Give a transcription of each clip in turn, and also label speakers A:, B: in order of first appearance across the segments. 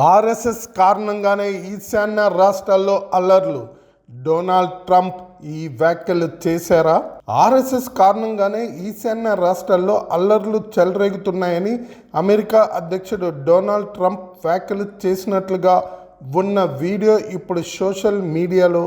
A: RSS కారణంగానే ఈశాన్య రాష్ట్రాల్లో అల్లర్లు. డొనాల్డ్ ట్రంప్ ఈ వ్యాఖ్యలు చేశారా? ఆర్ఎస్ఎస్ కారణంగానే ఈశాన్య రాష్ట్రాల్లో అల్లర్లు చెలరేగుతున్నాయని అమెరికా అధ్యక్షుడు డొనాల్డ్ ట్రంప్ వ్యాఖ్యలు చేసినట్లుగా ఉన్న వీడియో ఇప్పుడు సోషల్ మీడియాలో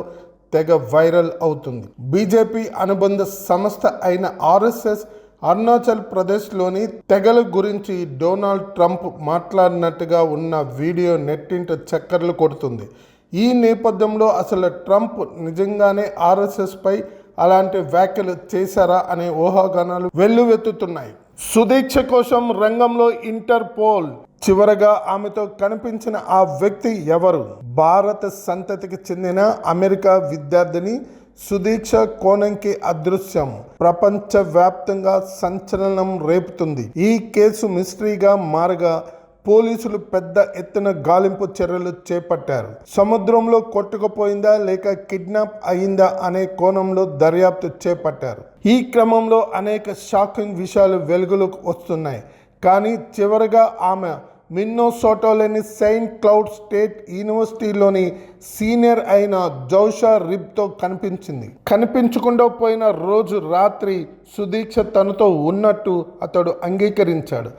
A: తెగ వైరల్ అవుతుంది. బీజేపీ అనుబంధ సంస్థ అయిన ఆర్ఎస్ఎస్ అరుణాచల్ ప్రదేశ్లోని తెగల గురించి డొనాల్డ్ ట్రంప్ మాట్లాడినట్టుగా ఉన్న వీడియో నెట్టింట చక్కర్లు కొడుతుంది. ఈ నేపథ్యంలో అసలు ట్రంప్ నిజంగానే ఆర్ఎస్ఎస్పై అలాంటి వ్యాఖ్యలు చేశారా అనే ఊహాగానాలు వెల్లువెత్తుతున్నాయి. సుదీక్ష కోసం రంగంలో ఇంటర్పోల్. చివరగా ఆమెతో కనిపించిన ఆ వ్యక్తి ఎవరు? భారత సంతతికి చెందిన అమెరికా విద్యార్థిని సుదీక్ష కోనంకి అదృశ్యం ప్రపంచవ్యాప్తంగా సంచలనం రేపుతుంది. ఈ కేసు మిస్టరీగా మారగా పోలీసులు పెద్ద ఎత్తున గాలింపు చర్యలు చేపట్టారు. సముద్రంలో కొట్టుకుపోయిందా లేక కిడ్నాప్ అయిందా అనే కోణంలో దర్యాప్తు చేపట్టారు. ఈ క్రమంలో అనేక షాకింగ్ విషయాలు వెలుగులోకి వస్తున్నాయి. కానీ చివరగా ఆమె మిన్నోసోటాలోని సెయింట్ క్లౌడ్ స్టేట్ యూనివర్సిటీలోని సీనియర్ అయిన జోషా రిబ్తో కనిపించకుండా పోయిన రోజు రాత్రి సుదీక్ష తనతో ఉన్నట్టు అతడు అంగీకరించాడు.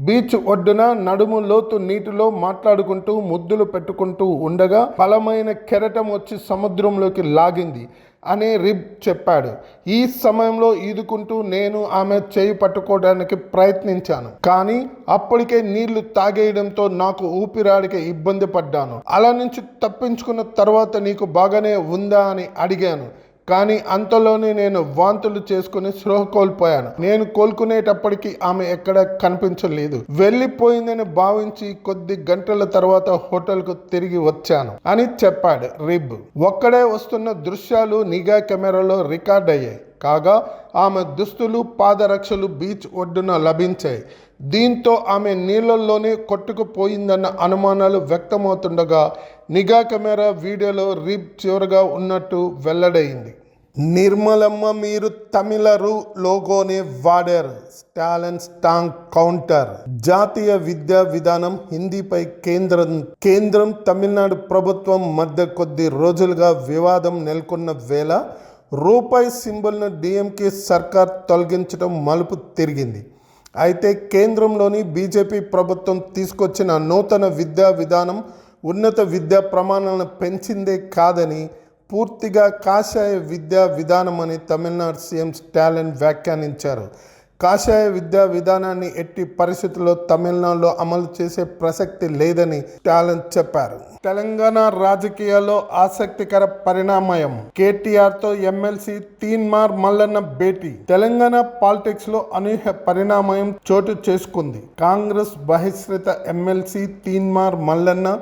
A: బీచ్ ఒడ్డున నడుము లోతు నీటిలో మాట్లాడుకుంటూ ముద్దులు పెట్టుకుంటూ ఉండగా బలమైన కెరటం వచ్చి సముద్రంలోకి లాగింది అని రిబ్ చెప్పాడు. ఈ సమయంలో ఈదుకుంటూ నేను ఆమె చేయి పట్టుకోవడానికి ప్రయత్నించాను, కానీ అప్పటికే నీళ్లు తాగేయడంతో నాకు ఊపిరాడికి ఇబ్బంది పడ్డాను. అలా నుంచి తప్పించుకున్న తర్వాత నీకు బాగానే ఉందా అని అడిగాను, కానీ అంతలోనే నేను వాంతులు చేసుకుని స్పృహ కోల్పోయాను. నేను కోలుకునేటప్పటికీ ఆమె ఎక్కడ కనిపించలేదు. వెళ్ళిపోయిందని భావించి కొద్ది గంటల తర్వాత హోటల్కు తిరిగి వచ్చాను అని చెప్పాడు రిబ్. ఒక్కడే వస్తున్న దృశ్యాలు నిఘా కెమెరాలో రికార్డ్ అయ్యాయి. కాగా ఆమె దుస్తులు, పాదరక్షలు బీచ్ ఒడ్డున లభించాయి. దీంతో ఆమె నీళ్లలోనే కొట్టుకుపోయిందన్న అనుమానాలు వ్యక్తమవుతుండగా నిఘా కెమెరా వీడియోలో రిబ్ చివరగా ఉన్నట్టు వెల్లడైంది. నిర్మలమ్మ మీరు తమిళరు లోగోనే వాడారు. స్టాలిన్ స్టాంగ్ కౌంటర్. జాతీయ విద్యా విధానం హిందీపై కేంద్రం తమిళనాడు ప్రభుత్వం మధ్య కొద్ది రోజులుగా వివాదం నెలకొన్న వేళ రూపాయి సింబల్ను డిఎంకే సర్కార్ తొలగించడం మలుపు తిరిగింది. అయితే కేంద్రంలోని బీజేపీ ప్రభుత్వం తీసుకొచ్చిన నూతన విద్యా విధానం ఉన్నత విద్యా ప్రమాణాలను పెంచిందే కాదని, పూర్తిగా కాషాయ విద్యా విధానం అని తమిళనాడు సీఎం స్టాలిన్ వ్యాఖ్యానించారు. కాషాయ విద్యా విధానాన్ని ఎట్టి పరిస్థితుల్లో తమిళనాడులో అమలు చేసే ప్రసక్తి లేదని స్టాలిన్ చెప్పారు. తెలంగాణ రాజకీయాల్లో ఆసక్తికర పరిణామం. కేటీఆర్తో ఎమ్మెల్సీ తీన్మార్ మల్లన్న భేటీ. తెలంగాణ పాలిటిక్స్ లో అనూహ్య పరిణామం చోటు చేసుకుంది. కాంగ్రెస్ బహిష్కృత MLC Teenmar Mallanna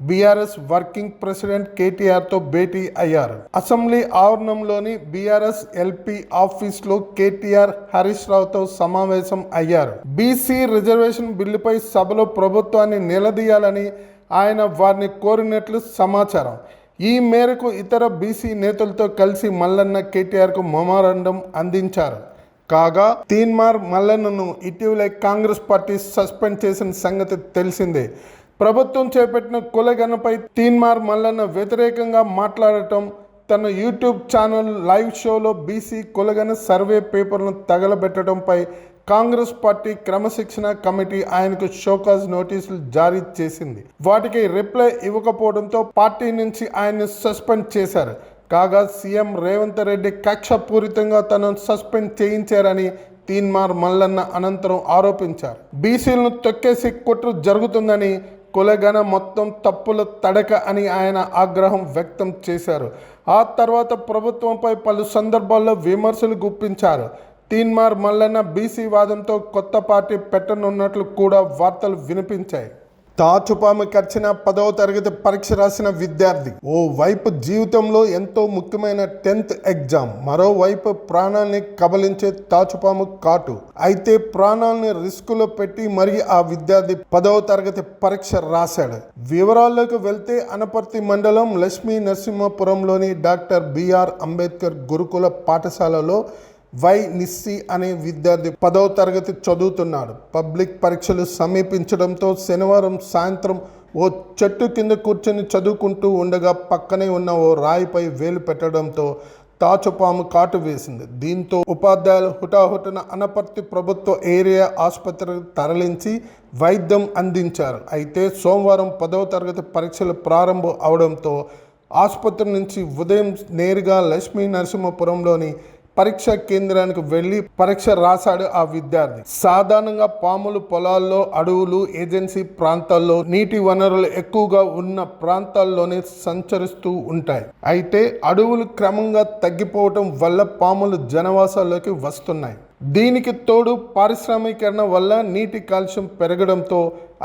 A: BRS working president కేటీఆర్తో భేటీ అయ్యారు. అసెంబ్లీ ఆవరణంలోని బీఆర్ఎస్ ఎల్పీ ఆఫీస్లో కేటీఆర్ హరీష్ రావుతో సమావేశం అయ్యారు. బీసీ రిజర్వేషన్ బిల్లుపై సభలో ప్రభుత్వాన్ని నిలదీయాలని ఆయన వారిని కోరినట్లు సమాచారం. ఈ మేరకు ఇతర బీసీ నేతలతో కలిసి మల్లన్న కేటీఆర్కు మెమోరాండం అందించారు. కాగా తీన్మార్ మల్లన్నను ఇటీవలే కాంగ్రెస్ పార్టీ సస్పెండ్ చేసిన సంగతి తెలిసిందే. ప్రభుత్వం చేపట్టిన కులగణపై తీన్మార్ మల్లన్న వ్యతిరేకంగా మాట్లాడటం, తన యూట్యూబ్ ఛానల్ లైవ్ షోలో బీసీ కులగణ సర్వే పేపర్ను తగలబెట్టడంపై కాంగ్రెస్ పార్టీ క్రమశిక్షణ కమిటీ ఆయనకు షోకాజ్ నోటీసులు జారీ చేసింది. వాటికి రిప్లై ఇవ్వకపోవడంతో పార్టీ నుంచి ఆయన్ని సస్పెండ్ చేశారు. కాగా సీఎం రేవంత్ రెడ్డి కక్షపూరితంగా తనను సస్పెండ్ చేయించారని తీన్మార్ మల్లన్న అనంతరం ఆరోపించారు. బీసీలను తొక్కేసి కుట్ర జరుగుతుందని, కులగణ మొత్తం తప్పుల తడక అని ఆయన ఆగ్రహం వ్యక్తం చేశారు. ఆ తర్వాత ప్రభుత్వంపై పలు సందర్భాల్లో విమర్శలు గుప్పించారు. తీన్మార్ మల్లన్న బీసీ వాదంతో కొత్త పార్టీ పెట్టనున్నట్లు కూడా వార్తలు వినిపించాయి. తాచుపాము కరిచిన 10వ తరగతి పరీక్ష రాసిన విద్యార్థి. ఓ వైపు జీవితంలో ఎంతో ముఖ్యమైన 10th ఎగ్జామ్, మరోవైపు ప్రాణాలని కబలించే తాచుపాము కాటు. అయితే ప్రాణాలని రిస్కులో పెట్టి మరి ఆ విద్యార్థి 10వ తరగతి పరీక్ష రాశాడు. వివరాల్లోకి వెళ్తే అనపర్తి మండలం లక్ష్మీ నరసింహపురంలోని డాక్టర్ బిఆర్ అంబేద్కర్ గురుకుల పాఠశాలలో వై నిస్సి అనే విద్యార్థి 10వ తరగతి చదువుతున్నాడు. పబ్లిక్ పరీక్షలు సమీపించడంతో శనివారం సాయంత్రం ఓ చెట్టు కింద కూర్చొని చదువుకుంటూ ఉండగా పక్కనే ఉన్న ఓ రాయిపై వేలు పెట్టడంతో తాచుపాము కాటు వేసింది. దీంతో ఉపాధ్యాయులు హుటాహుటిన అనపర్తి ప్రభుత్వ ఏరియా ఆసుపత్రికి తరలించి వైద్యం అందించారు. అయితే సోమవారం 10వ తరగతి పరీక్షలు ప్రారంభం అవడంతో ఆసుపత్రి నుంచి ఉదయం నేరుగా లక్ష్మీ నరసింహపురంలోని పరీక్షా కేంద్రానికి వెళ్లి పరీక్ష రాశాడు ఆ విద్యార్థి. సాధారణంగా పాములు పొలాల్లో, అడవులు, ఏజెన్సీ ప్రాంతాల్లో, నీటి వనరులు ఎక్కువగా ఉన్న ప్రాంతాల్లోనే సంచరిస్తూ ఉంటాయి. అయితే అడవులు క్రమంగా తగ్గిపోవటం వల్ల పాములు జనవాసాల్లోకి వస్తున్నాయి. దీనికి తోడు పారిశ్రామీకరణ వల్ల నీటి కాలుష్యం పెరగడంతో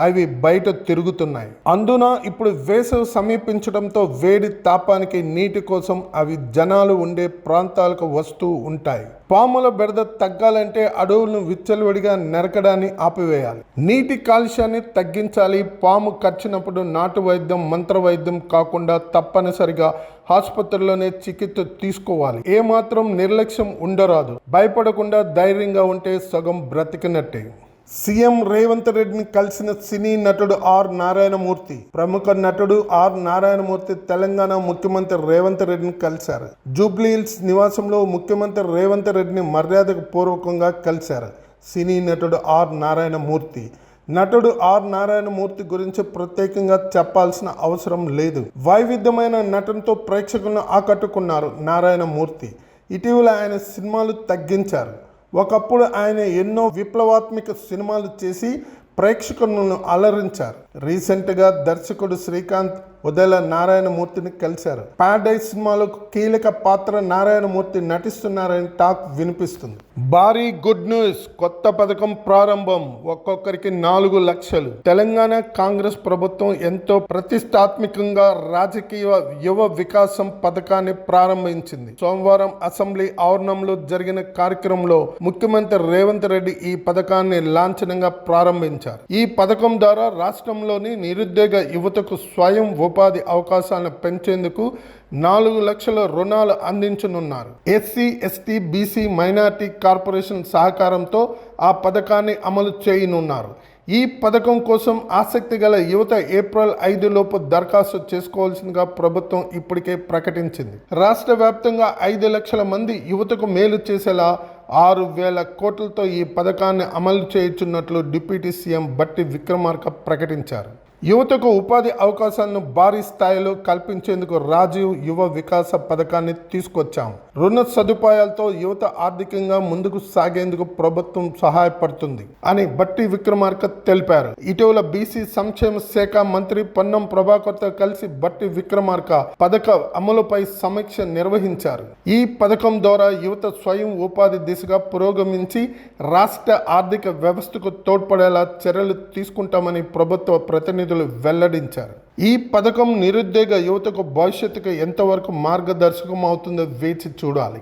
A: అవి బయట తిరుగుతున్నాయి. అందున ఇప్పుడు వేసవి సమీపించడంతో వేడి తాపానికి నీటి కోసం అవి జనాలు ఉండే ప్రాంతాలకు వస్తూ ఉంటాయి. పాముల బెడద తగ్గాలంటే అడవులను విచ్చలవిడిగా నరకడాన్ని ఆపివేయాలి. నీటి కాలుష్యాన్ని తగ్గించాలి. పాము కరిచినప్పుడు నాటు వైద్యం, మంత్ర వైద్యం కాకుండా తప్పనిసరిగా ఆసుపత్రిలోనే చికిత్స తీసుకోవాలి. ఏమాత్రం నిర్లక్ష్యం ఉండరాదు. భయపడకుండా ధైర్యంగా ఉంటే సగం బ్రతికినట్టే. సీఎం రేవంత్ రెడ్డిని కలిసిన సినీ నటుడు ఆర్ నారాయణమూర్తి. ప్రముఖ నటుడు ఆర్ నారాయణమూర్తి తెలంగాణ ముఖ్యమంత్రి రేవంత్ రెడ్డిని కలిశారు. జూబ్లీహిల్స్ నివాసంలో ముఖ్యమంత్రి రేవంత్ రెడ్డిని మర్యాదకు పూర్వకంగా కలిశారు సినీ నటుడు ఆర్ నారాయణమూర్తి. నటుడు ఆర్ నారాయణమూర్తి గురించి ప్రత్యేకంగా చెప్పాల్సిన అవసరం లేదు. వైవిధ్యమైన నటనతో ప్రేక్షకులను ఆకట్టుకున్నారు నారాయణమూర్తి. ఇటీవల ఆయన సినిమాలు తగ్గించారు. ఒకప్పుడు ఆయన ఎన్నో విప్లవాత్మక సినిమాలు చేసి ప్రేక్షకులను అలరించారు. రీసెంట్గా దర్శకుడు శ్రీకాంత్ ఉదయల నారాయణమూర్తిని కలిశారు. పారడైజ్ సినిమాలో కీలక పాత్ర నారాయణమూర్తి నటిస్తున్నారని టాక్ వినిపిస్తుంది. భారీ గుడ్ న్యూస్, కొత్త పథకం ప్రారంభం. ఒక్కొక్కరికి 4 లక్షలు. తెలంగాణ కాంగ్రెస్ ప్రభుత్వం ఎంతో ప్రతిష్టాత్మకంగా రాజకీయ యువ వికాసం పథకాన్ని ప్రారంభించింది. సోమవారం అసెంబ్లీ ఆవరణంలో జరిగిన కార్యక్రమంలో ముఖ్యమంత్రి రేవంత్ రెడ్డి ఈ పథకాన్ని లాంఛనంగా ప్రారంభించారు. ఈ పథకం ద్వారా రాష్ట్రంలోని నిరుద్యోగ యువతకు స్వయం ఉపాధి అవకాశాలను పెంచేందుకు 4 లక్షల రుణాలు అందించనున్నారు. SC, ST, BC, minority corporation సహకారంతో ఆ పథకాన్ని అమలు చేయనున్నారు. ఈ పథకం కోసం ఆసక్తి గల యువత ఏప్రిల్ 5 లోపు దరఖాస్తు చేసుకోవాల్సిందిగా ప్రభుత్వం ఇప్పటికే ప్రకటించింది. రాష్ట్ర వ్యాప్తంగా 5 లక్షల మంది యువతకు మేలు చేసేలా 6,000 కోట్లతో ఈ పథకాన్ని అమలు చేయుచున్నట్లు డిప్యూటీ సీఎం బట్టి విక్రమార్క ప్రకటించారు. యువతకు ఉపాధి అవకాశాలను భారీ స్థాయిలో కల్పించేందుకు రాజీవ్ యువ వికాస పథకాన్ని తీసుకొచ్చాం. రుణ సదుపాయాలతో యువత ఆర్థికంగా ముందుకు సాగేందుకు ప్రభుత్వం సహాయపడుతుంది అని బట్టి విక్రమార్క తెలిపారు. ఇటీవల బీసీ సంక్షేమ శాఖ మంత్రి పొన్నం ప్రభాకర్తో కలిసి బట్టి విక్రమార్క పథక అమలుపై సమీక్ష నిర్వహించారు. ఈ పథకం ద్వారా యువత స్వయం ఉపాధి దిశగా పురోగమించి రాష్ట్ర ఆర్థిక వ్యవస్థకు తోడ్పడేలా చర్యలు తీసుకుంటామని ప్రభుత్వ ప్రతినిధులు వెల్లడించారు. ఈ పథకం నిరుద్యోగ యువతకు భవిష్యత్తుకు ఎంతవరకు మార్గదర్శకం అవుతుందో వేచి చూడాలి.